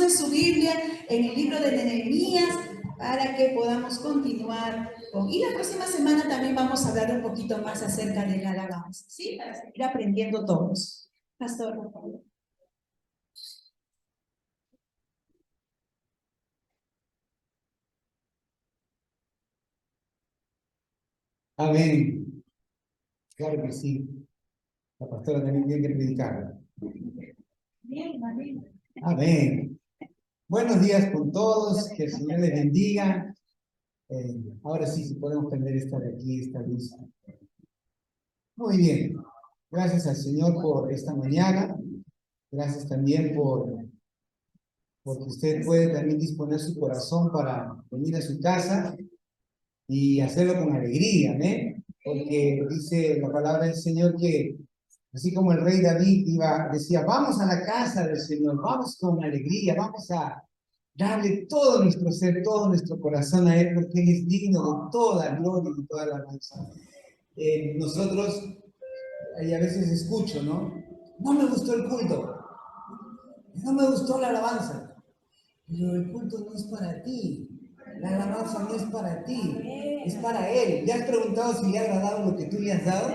entonces su Biblia en el libro de Nehemías para que podamos continuar con... Y la próxima semana también vamos a hablar un poquito más acerca de la alabanza, ¿sí? Para seguir aprendiendo todos. Pastor, por favor. Amén. Claro que sí. La pastora también tiene que predicar. Bien, amén. Amén. Buenos días con todos. Que el Señor les bendiga. Ahora sí, si podemos prender esta de aquí, esta luz. Muy bien. Gracias al Señor por esta mañana. Gracias también porque usted puede también disponer su corazón para venir a su casa y hacerlo con alegría, ¿amén? Porque dice la palabra del Señor que así como el rey David decía, vamos a la casa del Señor, vamos con alegría, vamos a darle todo nuestro ser, todo nuestro corazón a Él, porque Él es digno de toda gloria y toda alabanza. Nosotros, y a veces escucho, ¿no? No me gustó el culto, no me gustó la alabanza, pero el culto no es para ti, la alabanza no es para ti, es para Él. ¿Ya has preguntado si le ha agradado lo que tú le has dado?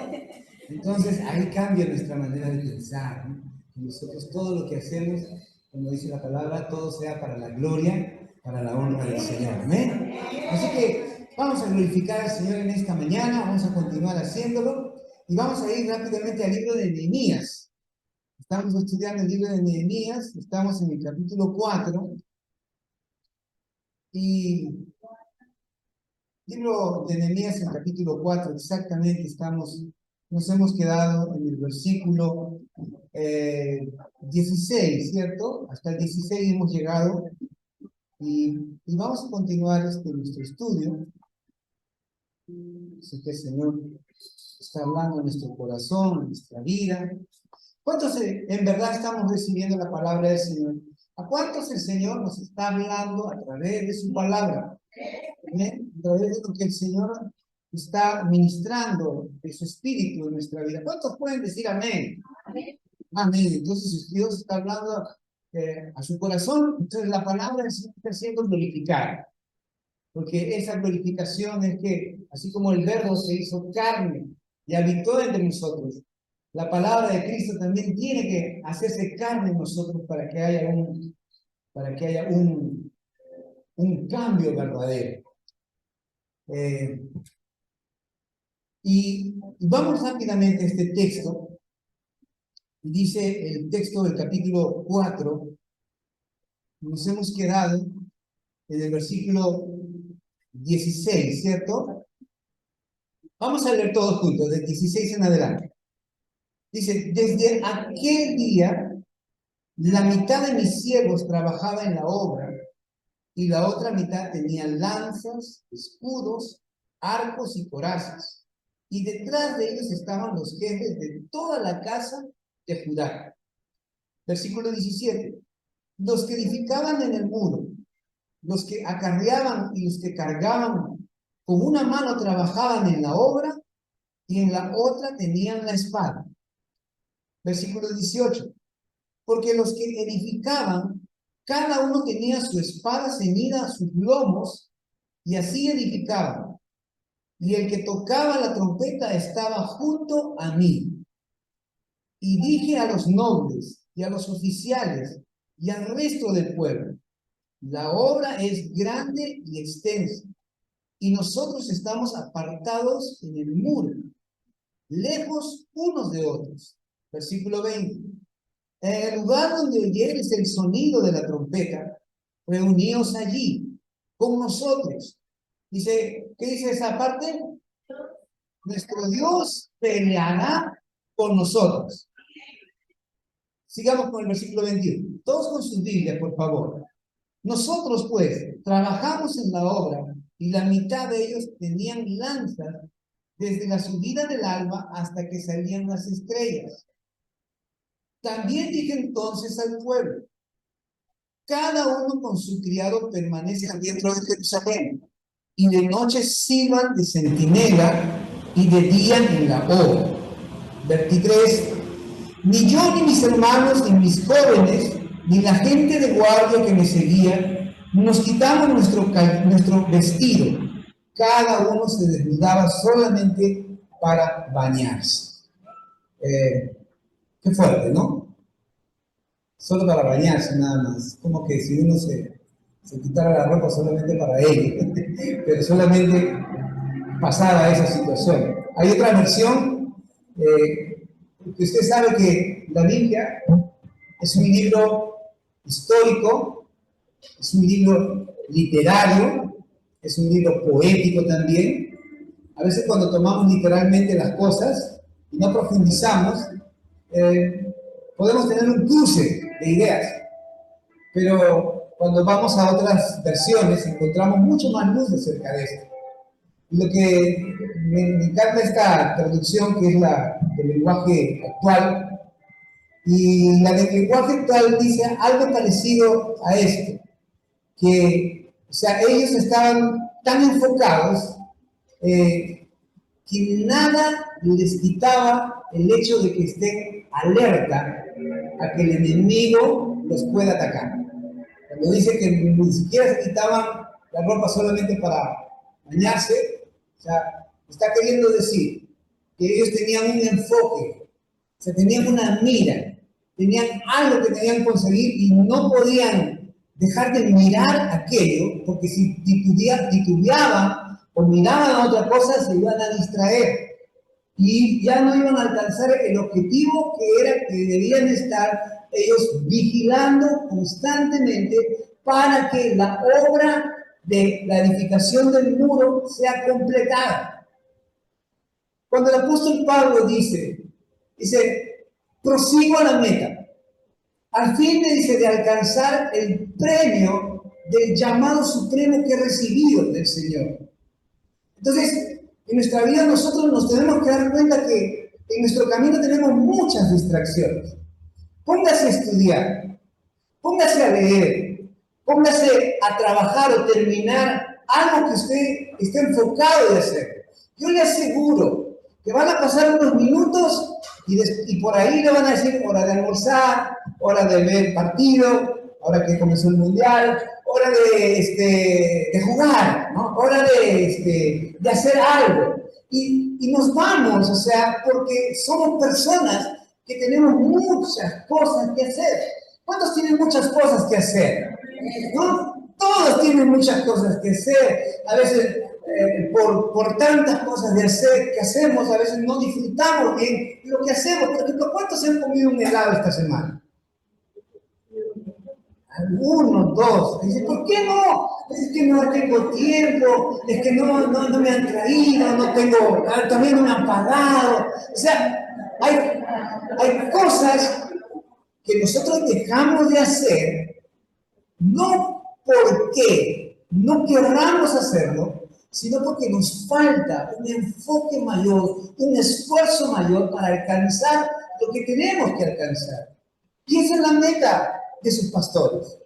Entonces ahí cambia nuestra manera de pensar, ¿no? Nosotros todo lo que hacemos, como dice la palabra, todo sea para la gloria, para la honra del Señor. ¿Amén? Así que vamos a glorificar al Señor en esta mañana, vamos a continuar haciéndolo y vamos a ir rápidamente al libro de Nehemías. Estamos estudiando el libro de Nehemías, estamos en el capítulo 4 y libro de Nehemías en el capítulo 4 exactamente nos hemos quedado en el versículo 16, ¿cierto? Hasta el 16 hemos llegado y vamos a continuar nuestro estudio. Así que el Señor está hablando en nuestro corazón, en nuestra vida. ¿Cuántos en verdad estamos recibiendo la palabra del Señor? ¿A cuántos el Señor nos está hablando a través de su palabra? ¿Bien? A través de lo que el Señor está ministrando de su espíritu en nuestra vida. ¿Cuántos pueden decir amén? Amén. Amén. Entonces, si Dios está hablando a su corazón, entonces la palabra del Señor está siendo glorificada. Porque esa glorificación es que, así como el Verbo se hizo carne y habitó entre nosotros, la palabra de Cristo también tiene que hacerse carne en nosotros para que haya un cambio verdadero. Y vamos rápidamente a este texto. Dice el texto del capítulo 4, nos hemos quedado en el versículo 16, ¿cierto? Vamos a leer todos juntos, del 16 en adelante. Dice, desde aquel día, la mitad de mis siervos trabajaba en la obra, y la otra mitad tenía lanzas, escudos, arcos y corazas. Y detrás de ellos estaban los jefes de toda la casa de Judá. Versículo 17. Los que edificaban en el muro, los que acarreaban y los que cargaban, con una mano trabajaban en la obra y en la otra tenían la espada. Versículo 18. Porque los que edificaban, cada uno tenía su espada ceñida a sus lomos y así edificaban. Y el que tocaba la trompeta estaba junto a mí. Y dije a los nobles y a los oficiales y al resto del pueblo, la obra es grande y extensa, y nosotros estamos apartados en el muro, lejos unos de otros. Versículo 20. En el lugar donde oyeres el sonido de la trompeta, reuníos allí con nosotros. Dice, ¿qué dice esa parte? Nuestro Dios peleará con nosotros. Sigamos con el versículo 21. Todos con sus Biblias, por favor. Nosotros, pues, trabajamos en la obra y la mitad de ellos tenían lanzas desde la subida del alba hasta que salían las estrellas. También dije entonces al pueblo, cada uno con su criado permanece dentro de Jerusalén, y de noche sirvan de centinela y de día en la obra. 23. Ni yo ni mis hermanos ni mis jóvenes ni la gente de guardia que me seguía, nos quitamos nuestro vestido. Cada uno se desnudaba solamente para bañarse. Qué fuerte, ¿no? Solo para bañarse nada más. Como que si uno se quitara la ropa solamente para él, pero solamente pasaba esa situación. Hay otra versión, que usted sabe que la Biblia es un libro histórico, es un libro literario, es un libro poético también. A veces cuando tomamos literalmente las cosas y no profundizamos, podemos tener un cruce de ideas, pero cuando vamos a otras versiones encontramos mucho más luz acerca de esto. Y lo que me encanta esta traducción, que es la del lenguaje actual, y la del lenguaje actual dice algo parecido a esto, que, o sea, ellos estaban tan enfocados que nada les quitaba el hecho de que estén alerta a que el enemigo los pueda atacar. Cuando dice que ni siquiera se quitaban la ropa solamente para bañarse, o sea, está queriendo decir que ellos tenían un enfoque, o sea, tenían una mira, tenían algo que tenían que conseguir y no podían dejar de mirar aquello, porque si titubeaban o miraban a otra cosa, se iban a distraer y ya no iban a alcanzar el objetivo que era que debían estar ellos vigilando constantemente para que la obra de la edificación del muro sea completada. Cuando el apóstol Pablo dice, prosigo a la meta, al fin me dice de alcanzar el premio del llamado supremo que he recibido del Señor. Entonces, en nuestra vida nosotros nos tenemos que dar cuenta que en nuestro camino tenemos muchas distracciones. Póngase a estudiar, póngase a leer, póngase a trabajar o terminar algo que usted esté enfocado de hacer. Yo le aseguro que van a pasar unos minutos y por ahí le van a decir hora de almorzar, hora de ver partido, hora que comenzó el mundial, hora de jugar, ¿no? Hora de hacer algo. Y nos vamos, o sea, porque somos personas que tenemos muchas cosas que hacer. ¿Cuántos tienen muchas cosas que hacer? ¿No? Todos tienen muchas cosas que hacer. A veces, por tantas cosas de hacer que hacemos, a veces no disfrutamos bien lo que hacemos. Por ejemplo, ¿cuántos se han comido un helado esta semana? Algunos, dos. Dice, ¿por qué no? Es que no tengo tiempo, es que no me han traído, no tengo, también no me han pagado. O sea, hay cosas que nosotros dejamos de hacer, no porque no querramos hacerlo, sino porque nos falta un enfoque mayor, un esfuerzo mayor para alcanzar lo que tenemos que alcanzar. Y esa es la meta de sus pastores.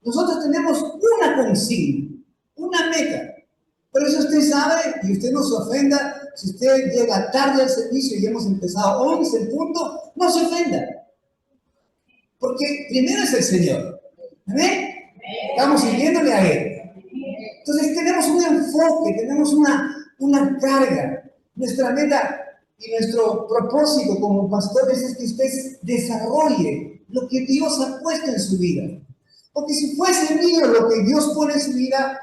Nosotros tenemos una consigna, una meta. Por eso usted sabe, y usted no se ofenda, si usted llega tarde al servicio y hemos empezado 11 en punto, no se ofenda. Porque primero es el Señor. ¿Amén? Estamos siguiéndole a Él. Entonces tenemos un enfoque, tenemos una carga. Nuestra meta y nuestro propósito como pastores es que usted desarrolle lo que Dios ha puesto en su vida. Porque si fuese mío lo que Dios pone en su vida,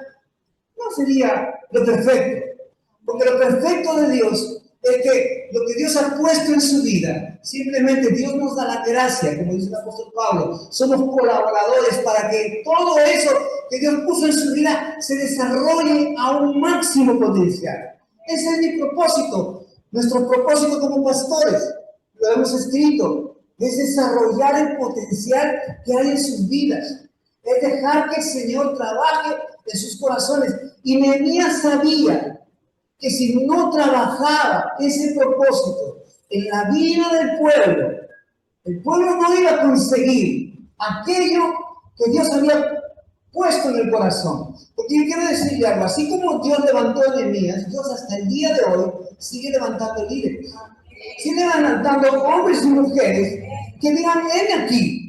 no sería lo perfecto. Porque lo perfecto de Dios es que lo que Dios ha puesto en su vida, simplemente Dios nos da la gracia, como dice el apóstol Pablo, somos colaboradores para que todo eso que Dios puso en su vida se desarrolle a un máximo potencial. Ese es mi propósito, nuestro propósito como pastores, lo hemos escrito, es desarrollar el potencial que hay en sus vidas, es dejar que el Señor trabaje en sus corazones. Y Nehemías sabía que si no trabajaba ese propósito en la vida del pueblo, el pueblo no iba a conseguir aquello que Dios había puesto en el corazón. Porque yo quiero decirle algo, así como Dios levantó a Nehemías, Dios hasta el día de hoy sigue levantando líderes. Sigue levantando hombres y mujeres que digan, aquí.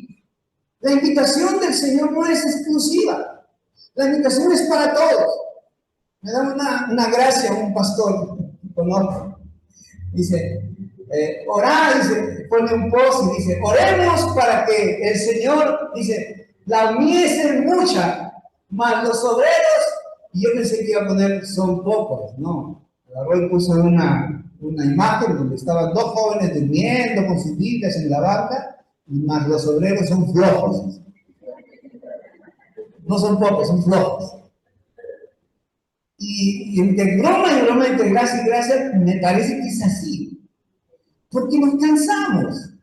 La invitación del Señor no es exclusiva. La invitación es para todos. Me da una gracia un pastor que conozco. Dice, orar, dice, pone un post y dice, oremos para que el Señor, dice, la mies es mucha, mas los obreros, y yo pensé que iba a poner, son pocos, no. Agarró y puso una imagen donde estaban dos jóvenes durmiendo con sus Biblias en la banca, y más los obreros son flojos. No son pocos, son flojos. Y entre broma y broma, entre gracia y gracia, me parece que es así. Porque nos cansamos,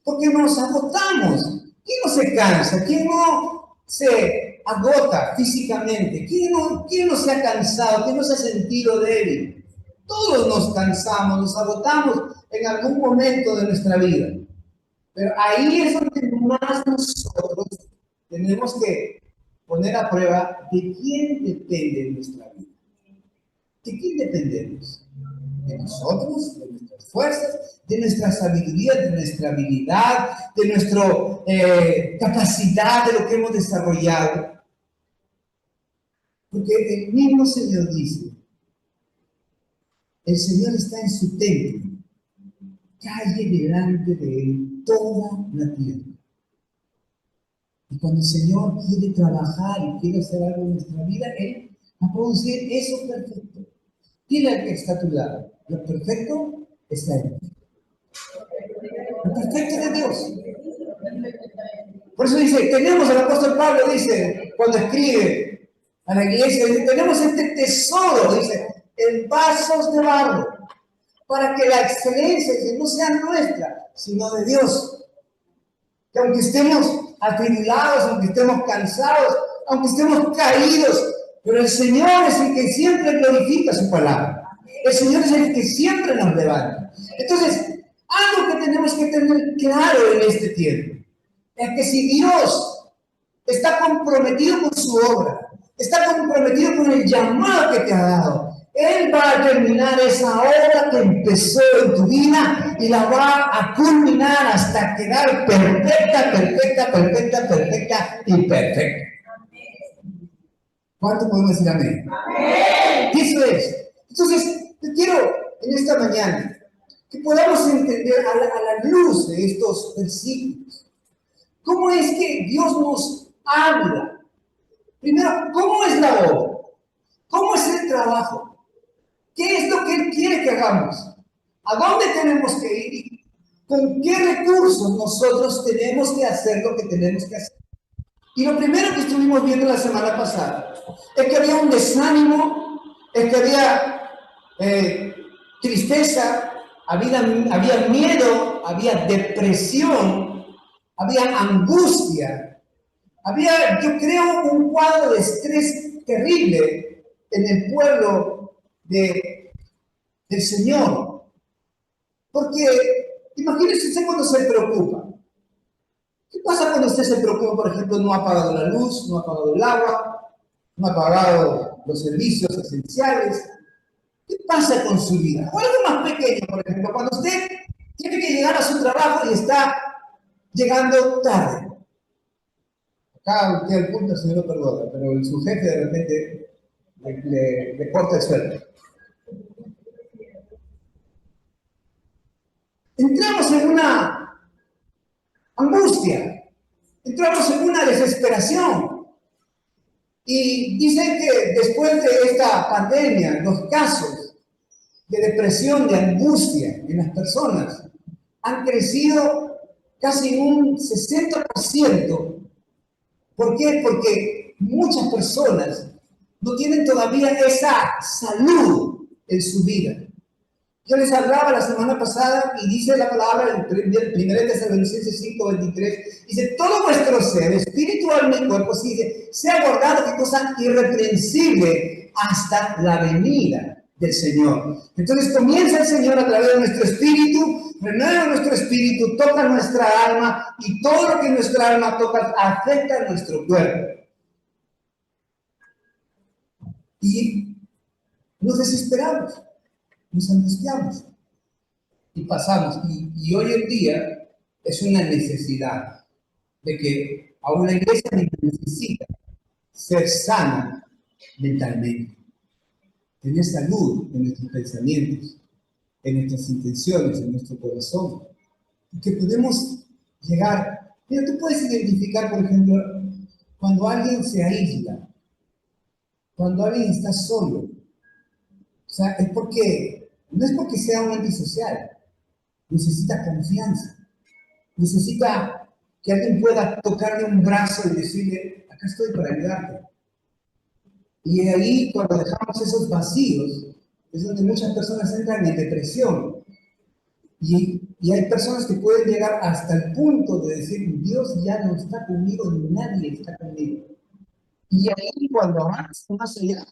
porque nos agotamos. ¿Quién no se cansa? ¿Quién no se agota físicamente? ¿Quién no se ha cansado? ¿Quién no se ha sentido débil? Todos nos cansamos, nos agotamos en algún momento de nuestra vida. Pero ahí es donde más nosotros tenemos que poner a prueba de quién depende nuestra vida. ¿De quién dependemos? ¿De nosotros? ¿De nuestras fuerzas? ¿De nuestra sabiduría? ¿De nuestra habilidad? ¿De nuestra capacidad? ¿De lo que hemos desarrollado? Porque el mismo Señor dice, el Señor está en su templo, calle delante de él toda la tierra. Y cuando el Señor quiere trabajar y quiere hacer algo en nuestra vida, Él va a producir eso perfecto. Dile al que está a tu lado, lo perfecto está en ti. Lo perfecto de Dios. Por eso dice, tenemos, el apóstol Pablo dice, cuando escribe a la iglesia, dice, tenemos este tesoro, dice, en vasos de barro, para que la excelencia dice, no sea nuestra, sino de Dios. Que aunque estemos atribulados, aunque estemos cansados, aunque estemos caídos, pero el Señor es el que siempre glorifica su palabra. El Señor es el que siempre nos levanta. Entonces, algo que tenemos que tener claro en este tiempo es que si Dios está comprometido con su obra, está comprometido con el llamado que te ha dado, Él va a terminar esa obra que empezó en tu vida y la va a culminar hasta quedar perfecta, perfecta, perfecta, perfecta y perfecta. ¿Cuánto podemos decir amén? Amén. Eso es. Entonces, te quiero en esta mañana que podamos entender a la luz de estos versículos cómo es que Dios nos habla. Primero, ¿cómo es la obra? ¿Cómo es el trabajo? ¿Qué es lo que Él quiere que hagamos? ¿A dónde tenemos que ir? ¿Con qué recursos nosotros tenemos que hacer lo que tenemos que hacer? Y lo primero que estuvimos viendo la semana pasada es que había un desánimo, es que había tristeza, había miedo, había depresión, había angustia, había, yo creo, un cuadro de estrés terrible en el pueblo del Señor. Porque imagínense usted cuando se preocupa. ¿Qué pasa cuando usted se preocupa, por ejemplo, no ha pagado la luz, no ha pagado el agua, no ha pagado los servicios esenciales? ¿Qué pasa con su vida? O algo más pequeño, por ejemplo, cuando usted tiene que llegar a su trabajo y está llegando tarde. Acá usted al punto, el Señor lo perdona, pero su jefe de repente le corta el sueldo. Entramos en una angustia, entramos en una desesperación. Y dicen que después de esta pandemia, los casos de depresión, de angustia en las personas han crecido casi un 60%. ¿Por qué? Porque muchas personas no tienen todavía esa salud en su vida. Yo les hablaba la semana pasada y dice la palabra en 1 Tesalonicenses 5:23, dice, todo vuestro ser, espíritu, alma y cuerpo, dice, sea guardado, qué cosa irreprensible hasta la venida del Señor. Entonces comienza el Señor a través de nuestro espíritu, renueva nuestro espíritu, toca nuestra alma y todo lo que nuestra alma toca afecta a nuestro cuerpo. Y nos desesperamos. Nos angustiamos y pasamos. Y hoy en día es una necesidad de que Aún la iglesia necesita ser sana mentalmente, tener salud en nuestros pensamientos, en nuestras intenciones, en nuestro corazón. Y que podemos llegar. Mira, tú puedes identificar, por ejemplo, cuando alguien se aísla, cuando alguien está solo. O sea, no es porque sea un antisocial, necesita confianza, necesita que alguien pueda tocarle un brazo y decirle, acá estoy para ayudarte. Y ahí, cuando dejamos esos vacíos, es donde muchas personas entran en depresión. Y hay personas que pueden llegar hasta el punto de decir, Dios ya no está conmigo, ni nadie está conmigo. Y ahí, cuando avanzan más allá,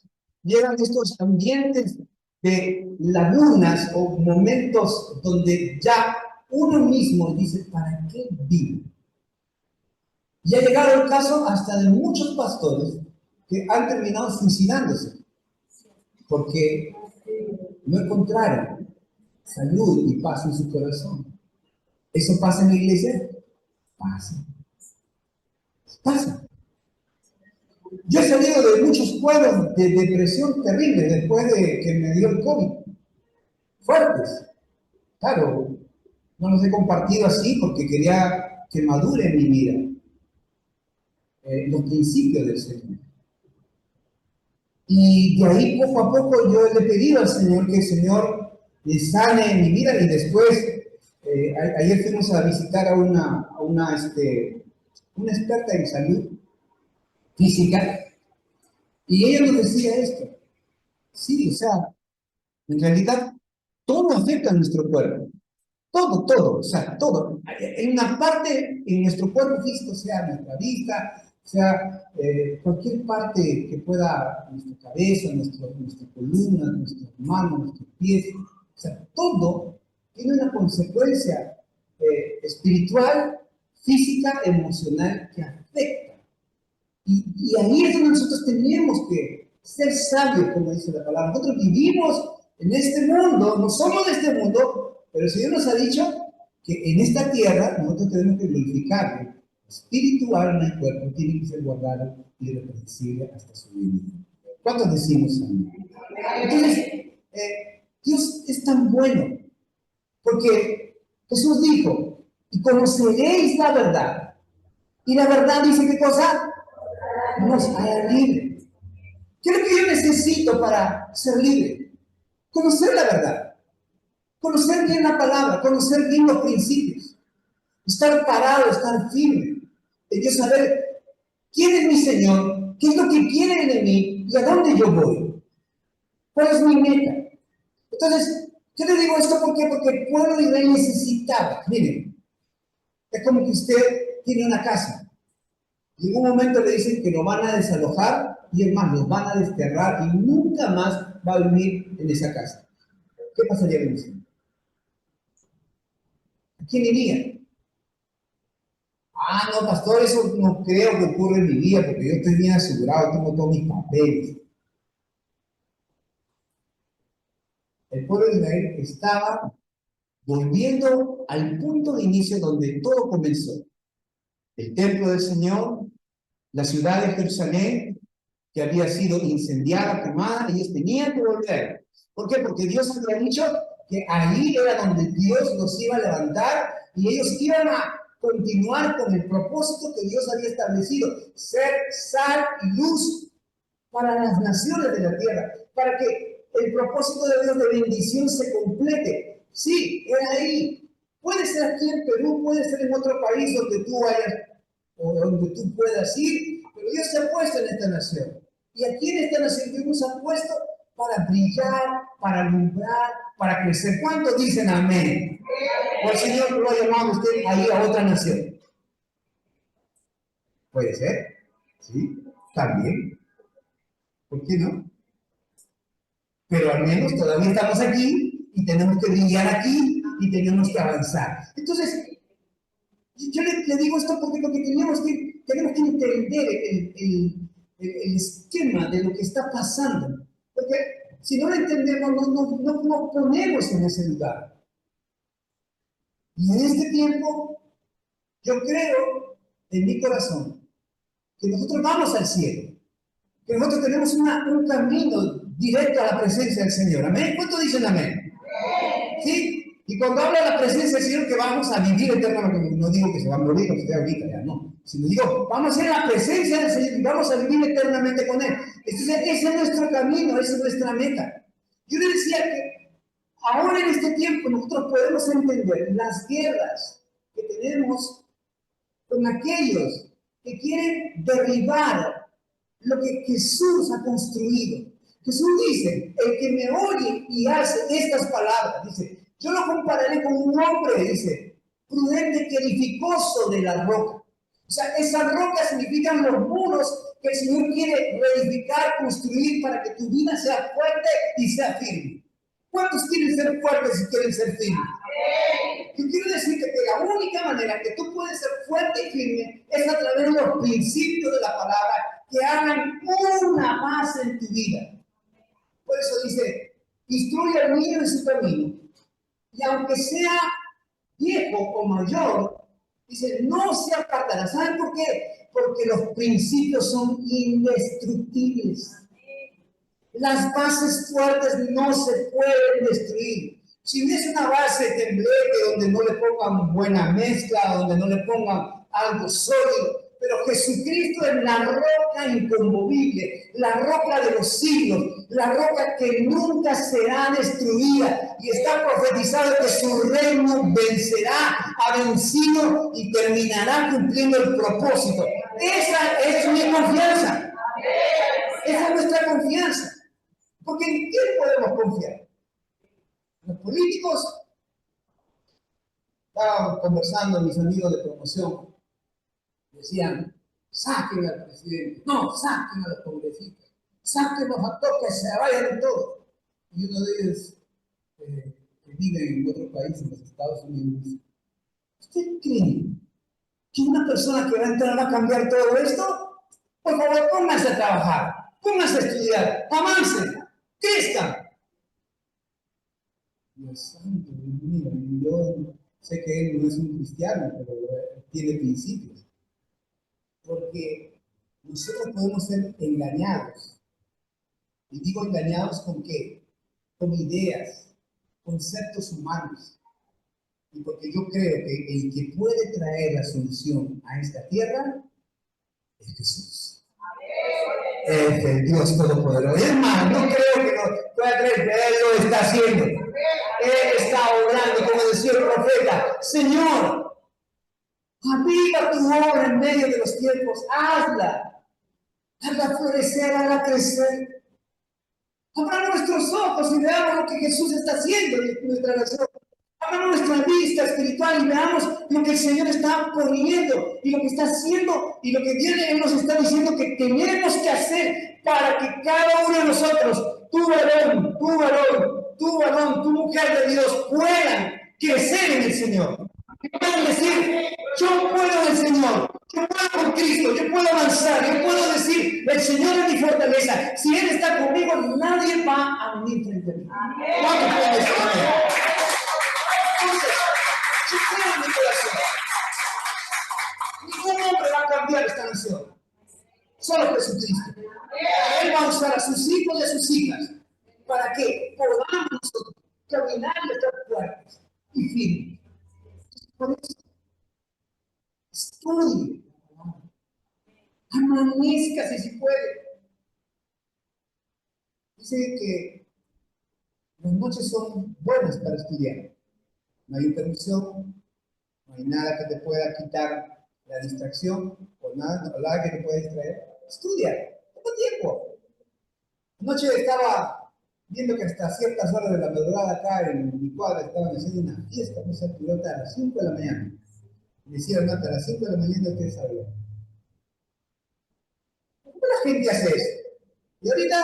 llegan estos ambientes de lagunas o momentos donde ya uno mismo dice, ¿para qué vivo? Y ha llegado el caso hasta de muchos pastores que han terminado suicidándose porque no encontraron salud y paz en su corazón. ¿Eso pasa en la iglesia? Pasa. Pasa. Yo he salido de muchos cuadros de depresión terrible después de que me dio el COVID. Fuertes. Claro, no los he compartido así porque quería que madure en mi vida los principios del Señor. Y de ahí poco a poco yo le he pedido al Señor que el Señor le sane en mi vida. Y después, ayer fuimos a visitar a una experta en salud física, y ella nos decía esto. Sí, o sea, en realidad todo afecta a nuestro cuerpo. Todo, o sea, todo. En una parte, en nuestro cuerpo físico, sea nuestra vista, sea cualquier parte que pueda, nuestra cabeza, nuestra columna, nuestras manos, nuestros pies, o sea, todo tiene una consecuencia espiritual, física, emocional que afecta. Y ahí es donde nosotros tenemos que ser sabios, como dice la palabra. Nosotros vivimos en este mundo, no somos de este mundo, pero el Señor nos ha dicho que en esta tierra nosotros tenemos que glorificarle. Espíritu, alma y cuerpo tienen que ser guardados y irreprensibles hasta su venida. ¿Cuántos decimos amén? Entonces, Dios es tan bueno, porque Jesús dijo, y conoceréis la verdad. Y la verdad dice, ¿qué cosa? Nos hará libre. ¿Qué es lo que yo necesito para ser libre? Conocer la verdad, conocer bien la palabra, conocer bien los principios, estar parado, estar firme, y yo saber quién es mi Señor, qué es lo que quiere de mí y a dónde yo voy, cuál es mi meta. Entonces, yo le digo esto porque el pueblo de Israel necesitaba. Miren, es como que usted tiene una casa. Y en un momento le dicen que lo van a desalojar y es más, los van a desterrar y nunca más va a vivir en esa casa. ¿Qué pasaría con usted? ¿A quién iría? Ah, no, pastor, eso no creo que ocurra en mi vida porque yo estoy bien asegurado, tengo todos mis papeles. El pueblo de Israel estaba volviendo al punto de inicio donde todo comenzó. El templo del Señor, la ciudad de Jerusalén, que había sido incendiada, quemada, ellos tenían que volver. ¿Por qué? Porque Dios había dicho que ahí era donde Dios los iba a levantar y ellos iban a continuar con el propósito que Dios había establecido, ser sal y luz para las naciones de la tierra, para que el propósito de Dios de bendición se complete. Sí, era ahí. Puede ser aquí en Perú, puede ser en otro país donde tú vayas o donde tú puedas ir, pero Dios se ha puesto en esta nación. Y aquí en esta nación Dios nos ha puesto para brillar, para alumbrar, para crecer. ¿Cuántos dicen amén? O el Señor lo ha llamado a usted ahí a otra nación. Puede ser, ¿sí? También. ¿Por qué no? Pero al menos todavía estamos aquí y tenemos que brillar aquí y tenemos que avanzar. Entonces, yo le digo esto porque lo que tenemos que entender el esquema de lo que está pasando. Porque si no lo entendemos, no nos ponemos en ese lugar. Y en este tiempo, yo creo en mi corazón que nosotros vamos al cielo, que nosotros tenemos un camino directo a la presencia del Señor. ¿Amén? ¿Cuántos dicen amén? ¿Sí? Y cuando habla de la presencia del Señor, que vamos a vivir eternamente, no digo que se va a morir o que esté ahorita, ya no. Sino digo, vamos a ir a la presencia del Señor y vamos a vivir eternamente con Él. Entonces, ese es nuestro camino, esa es nuestra meta. Yo le decía que ahora en este tiempo nosotros podemos entender las guerras que tenemos con aquellos que quieren derribar lo que Jesús ha construido. Jesús dice, el que me oye y hace estas palabras, dice, yo lo compararé con un hombre, dice, prudente que edificó sobre la roca. O sea, esas rocas significan los muros que el Señor quiere reedificar, construir para que tu vida sea fuerte y sea firme. ¿Cuántos quieren ser fuertes y quieren ser firmes? Yo quiero decirte que la única manera que tú puedes ser fuerte y firme es a través de los principios de la palabra que hagan una base en tu vida. Por eso dice, instruye al niño en su camino. Y aunque sea viejo o mayor, dice, no se apartará. ¿Saben por qué? Porque los principios son indestructibles. Las bases fuertes no se pueden destruir. Si no es una base tembleque donde no le pongan buena mezcla, donde no le pongan algo sólido, pero Jesucristo es la roca inconmovible, la roca de los siglos, la roca que nunca será destruida, y está profetizado que su reino vencerá, ha vencido y terminará cumpliendo el propósito. Esa es mi confianza. Esa es nuestra confianza. Porque ¿en quién podemos confiar? Los políticos, estaban conversando mis amigos de promoción, decían, saquen al presidente, no, saquen a los congresistas, sáquenlos a todos, que se vayan de todo. Y uno de ellos, que vive en otro país, en los Estados Unidos, dice, ¿usted cree que una persona que va a entrar va a cambiar todo esto? Por favor, pónganse a trabajar, pónganse a estudiar, avancen, crezcan. Dios santo, Dios mío, yo sé que él no es un cristiano, pero tiene principios. Porque nosotros podemos ser engañados. Y digo engañados ¿con qué? Con ideas, conceptos humanos. Y porque yo creo que el que puede traer la solución a esta tierra es Jesús. Es el Dios Todopoderoso. Es más, no creo que no pueda creer que Él lo está haciendo. Él está orando, como decía el profeta, Señor, aviva tu obra en medio de los tiempos, hazla florecer, hazla crecer. Abramos nuestros ojos y veamos lo que Jesús está haciendo en nuestra nación. Abramos nuestra vista espiritual y veamos lo que el Señor está poniendo y lo que está haciendo y lo que Él nos está diciendo que tenemos que hacer para que cada uno de nosotros, tu varón, tu varón, tu varón, tu mujer de Dios, puedan crecer en el Señor. Que puedan decir, yo puedo en el Señor, yo puedo con Cristo, yo puedo avanzar, yo puedo decir, el Señor es mi fortaleza. Si Él está conmigo, nadie va a venir frente a mí. ¿Cuántos pueden decir amén? Entonces, yo creo en mi corazón. Ningún hombre va a cambiar esta nación. Solo Jesucristo. Él va a usar a sus hijos y a sus hijas para que podamos nosotros caminar y estar fuertes y firmes. Por eso, estudie. Amanezca si se puede. Dice que las noches son buenas para estudiar. No hay interrupción, no hay nada que te pueda quitar la distracción o nada que te pueda distraer. Estudia, toma tiempo. Anoche estaba viendo que hasta ciertas horas de la madrugada acá en mi cuadra estaban haciendo una fiesta, no sé, pilota a las 5 de la mañana. Me decían, a las 5 de la mañana ustedes sabían. ¿Cómo la gente hace eso? Y ahorita,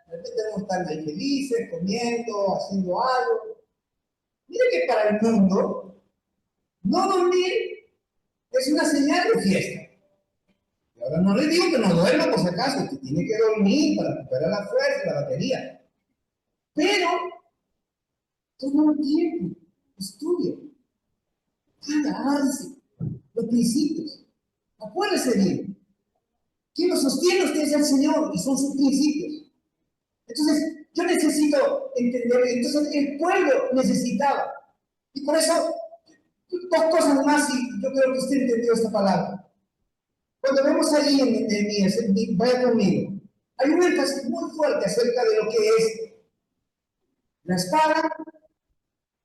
de repente están ahí felices, comiendo, haciendo algo. Mire que para el mundo, no dormir es una señal de fiesta. Y ahora no le digo que no duerma por si acaso, que tiene que dormir para recuperar la fuerza y la batería. Pero, toma un tiempo, estudia, avance los principios. Acuérdese bien. Quien lo sostiene usted es el Señor y son sus principios. Entonces, yo necesito entender, entonces el pueblo necesitaba. Y por eso, dos cosas más, y yo creo que usted entendió esta palabra. Cuando vemos ahí en Nehemías, vaya conmigo, hay un énfasis muy fuerte acerca de lo que es la espada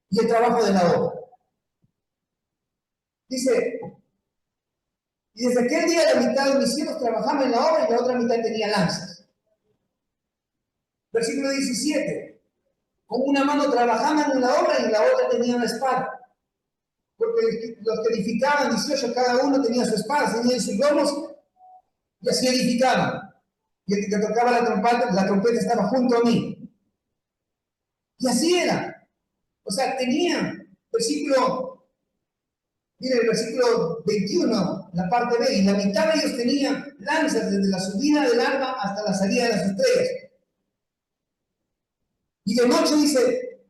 y el trabajo de la obra. Dice, y desde aquel día la mitad de mis siervos trabajaban en la obra y la otra mitad tenía lanzas. Versículo 17. Con una mano trabajaban en la obra y en la otra tenían la espada. Porque los que edificaban, 18, cada uno tenía su espada, tenían sus lomos y así edificaban. Y el que tocaba la trompeta estaba junto a mí. Y así era. O sea, tenían, mire el versículo 21, la parte B, y la mitad de ellos tenían lanzas desde la subida del alba hasta la salida de las estrellas. Y de noche dice,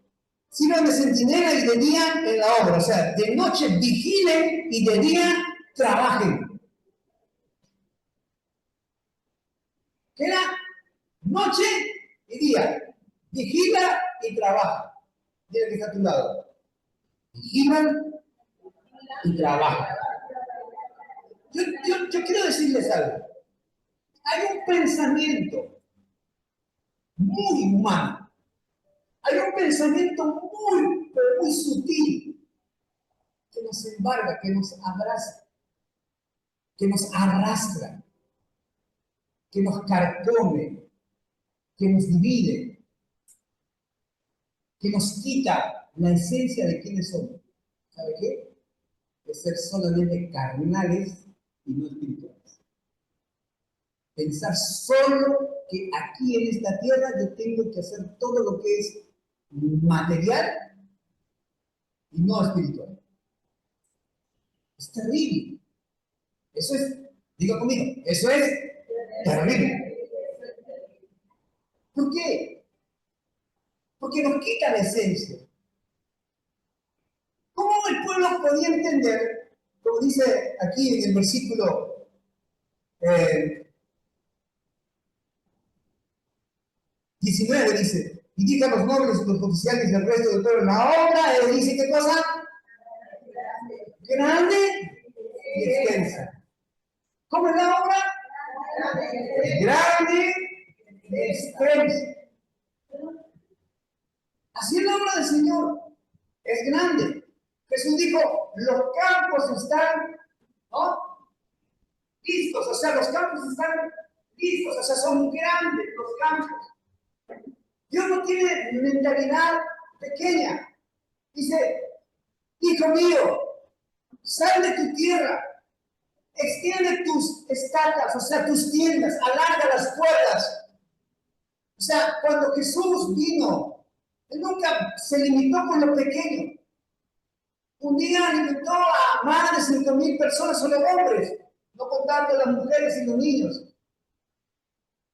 sirvan de centinela y de día en la obra. O sea, de noche vigilen y de día trabajen. ¿Qué era? Noche y día. Vigila y trabaja. Mira que está a tu lado. Vigilan y trabajan. Yo quiero decirles algo. Hay un pensamiento muy humano. Hay un pensamiento muy sutil que nos embarga, que nos abraza, que nos arrastra, que nos carcome, que nos divide, que nos quita la esencia de quienes somos. ¿Sabe qué? De ser solamente carnales y no espirituales. Pensar solo que aquí en esta tierra yo tengo que hacer todo lo que es material y no espiritual. Es terrible. Eso es, diga conmigo, eso es terrible. ¿Por qué? Porque nos quita la esencia. ¿Cómo el pueblo podía entender, como dice aquí en el versículo 19, dice, y dijo a los nobles, los oficiales y el resto del pueblo, la obra, dice, ¿qué cosa? Grande y extensa. ¿Cómo es la obra? Grande y extensa. Así es la obra del Señor. Es grande. Jesús dijo, los campos están, ¿no?, listos. O sea, los campos están listos. O sea, son grandes los campos. Dios no tiene mentalidad pequeña. Dice, hijo mío, sal de tu tierra, extiende tus estacas, o sea, tus tiendas, alarga las cuerdas. O sea, cuando Jesús vino, Él nunca se limitó con lo pequeño. Un día alimentó a más de 5,000 personas, solo hombres, no contando las mujeres y los niños.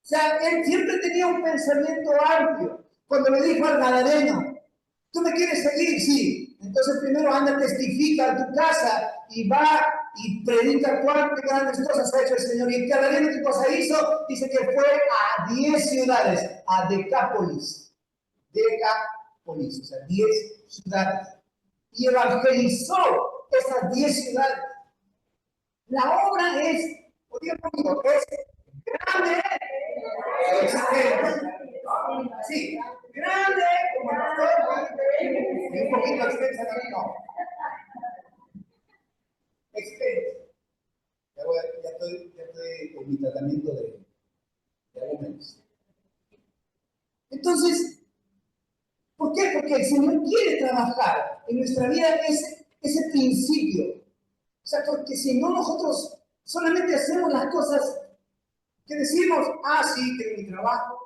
O sea, Él siempre tenía un pensamiento amplio. Cuando le dijo al gadareno, ¿tú me quieres seguir? Sí. Entonces primero anda, testifica a tu casa y va y predica cuántas grandes cosas ha hecho el Señor. Y el gadareno, ¿qué cosa hizo? Dice que fue a 10 ciudades, a Decápolis. Decápolis, o sea, 10 ciudades. Y evangelizó esas 10 ciudades. La obra es, oye conmigo, es grande, extensa. Sí, grande, como y un poquito extensa también, no. Extensa. Ya estoy con mi tratamiento de algo menos. Entonces, ¿por qué? Porque el Señor quiere trabajar en nuestra vida ese principio. O sea, porque si no nosotros solamente hacemos las cosas que decimos, ah, sí, que mi trabajo.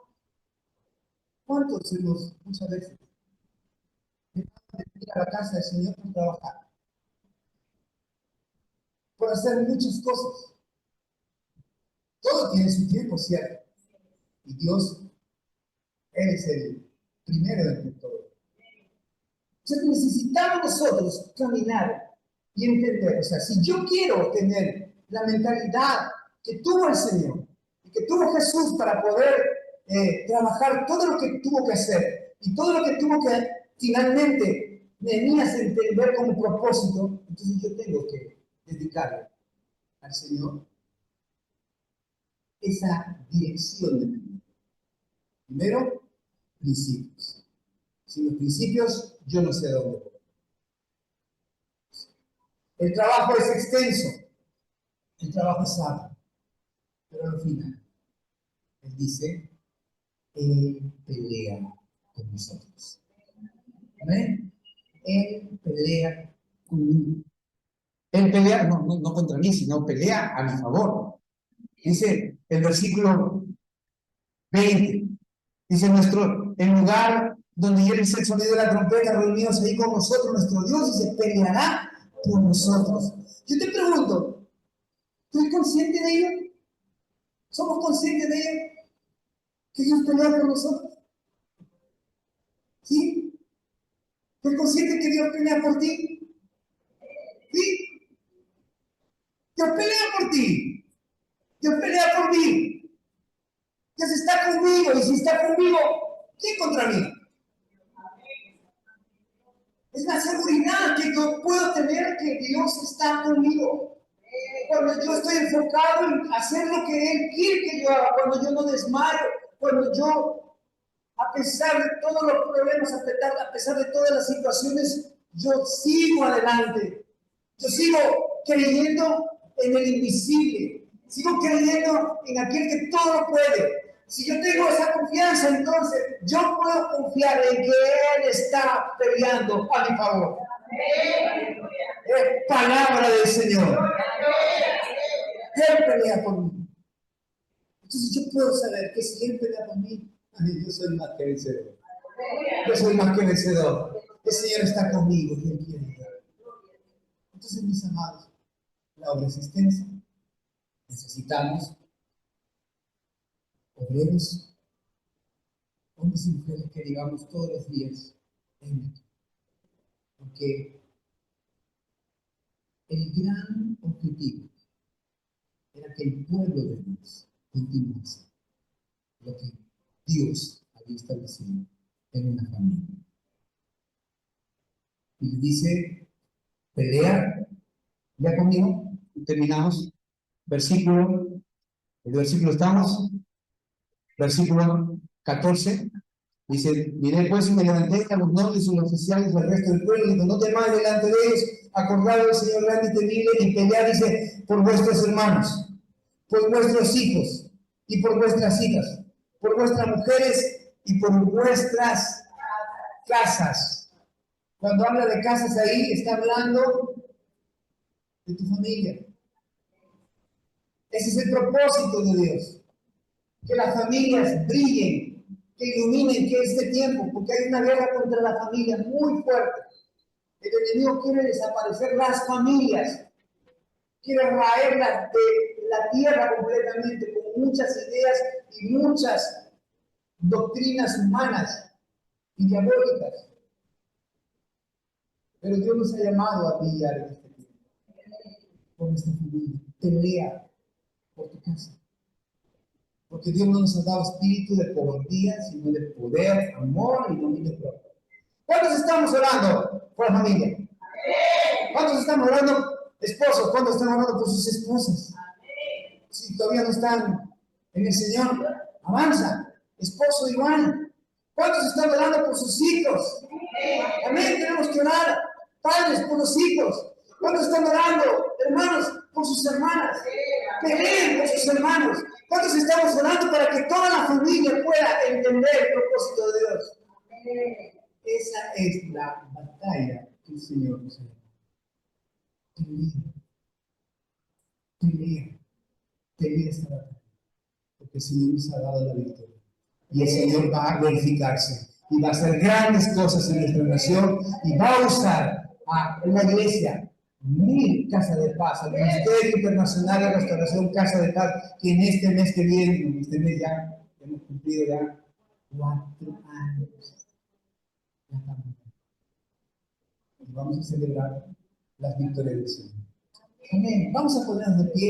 ¿Cuánto hacemos muchas veces? Dejamos de ir a la casa del Señor por trabajar, por hacer muchas cosas. Todo tiene su tiempo, ¿cierto? Y Dios, Él es el primero de todo. Entonces necesitamos nosotros caminar y entender. O sea, si yo quiero tener la mentalidad que tuvo el Señor, que tuvo Jesús para poder trabajar todo lo que tuvo que hacer y todo lo que tuvo que finalmente Nehemías entender como propósito, entonces yo tengo que dedicarle al Señor esa dirección de mi vida. Primero, principios. Sin los principios, yo no sé dónde voy. El trabajo es extenso, el trabajo es arduo, pero al final, Él dice, Él pelea con nosotros. ¿Amén? Él pelea conmigo. Él pelea, no contra mí, sino pelea a mi favor. Dice el versículo 20, dice en lugar donde hiere el sonido de la trompeta, reunidos ahí con nosotros, nuestro Dios, dice, peleará por nosotros. Yo te pregunto, ¿tú eres consciente de ello? ¿Somos conscientes de ello? ¿Que Dios pelea por nosotros? ¿Sí? ¿Eres consciente que Dios pelea por ti? ¿Sí? Dios pelea por ti. Dios pelea por mí. Dios está conmigo. Y si está conmigo, ¿quién contra mí? Es la seguridad que yo puedo tener que Dios está conmigo. Cuando yo estoy enfocado en hacer lo que Él quiere que yo haga, cuando yo no desmayo, cuando yo, a pesar de todos los problemas, a pesar de todas las situaciones, yo sigo adelante. Yo sigo creyendo en el invisible. Sigo creyendo en aquel que todo lo puede. Si yo tengo esa confianza, entonces yo puedo confiar en que Él está peleando a mi favor. Es palabra del Señor. Él pelea por mí. Entonces yo puedo saber que si Él pelea por mí, yo soy más que vencedor. Yo soy más que vencedor. El Señor está conmigo y Él quiere ayudar. Entonces, mis amados, la obra es extensa. Necesitamos obreros, hombres y mujeres que digamos todos los días, porque el gran objetivo era que el pueblo de Dios continuase lo que Dios había establecido en una familia. Y dice, pelea, ya conmigo, terminamos, el versículo estamos, versículo 14, dice, miré pues y me levanté a los nobles y los oficiales del resto del pueblo, y digo, no temáis delante de ellos, acordad del Señor grande y temible, y pelead, dice, por vuestros hermanos, por vuestros hijos, y por vuestras hijas, por vuestras mujeres, y por vuestras casas. Cuando habla de casas ahí, está hablando de tu familia. Ese es el propósito de Dios. Que las familias brillen, que iluminen, que este tiempo, porque hay una guerra contra la familia muy fuerte. El enemigo quiere desaparecer las familias, quiere raerlas de la tierra completamente, con muchas ideas y muchas doctrinas humanas y diabólicas. Pero Dios nos ha llamado a brillar en este tiempo, por nuestra familia. Pelea por tu casa. Porque Dios no nos ha dado espíritu de cobardía, sino de poder, amor y dominio propio. ¿Cuántos estamos orando por la familia? ¿Cuántos estamos orando, esposos? ¿Cuántos están orando por sus esposas? Si todavía no están en el Señor, avanza. Esposo igual. ¿Cuántos están orando por sus hijos? Amén, tenemos que orar. Padres por los hijos. ¿Cuántos están orando, hermanos, por sus hermanas? Peleen por sus hermanos. ¿Cuántos estamos orando para que toda la familia pueda entender el propósito de Dios? Esa es la batalla que el Señor nos ha dado. Pelea esta batalla. Porque el Señor nos ha dado la victoria. Y el Señor va a glorificarse. Y va a hacer grandes cosas en nuestra nación. Y va a usar a una iglesia, 1000 casas de paz, al Ministerio Internacional de Restauración Casa de Paz, que en este mes que viene, en este mes ya hemos cumplido ya 4 años. Y vamos a celebrar las victorias del Señor. Amén. Vamos a ponernos de pie.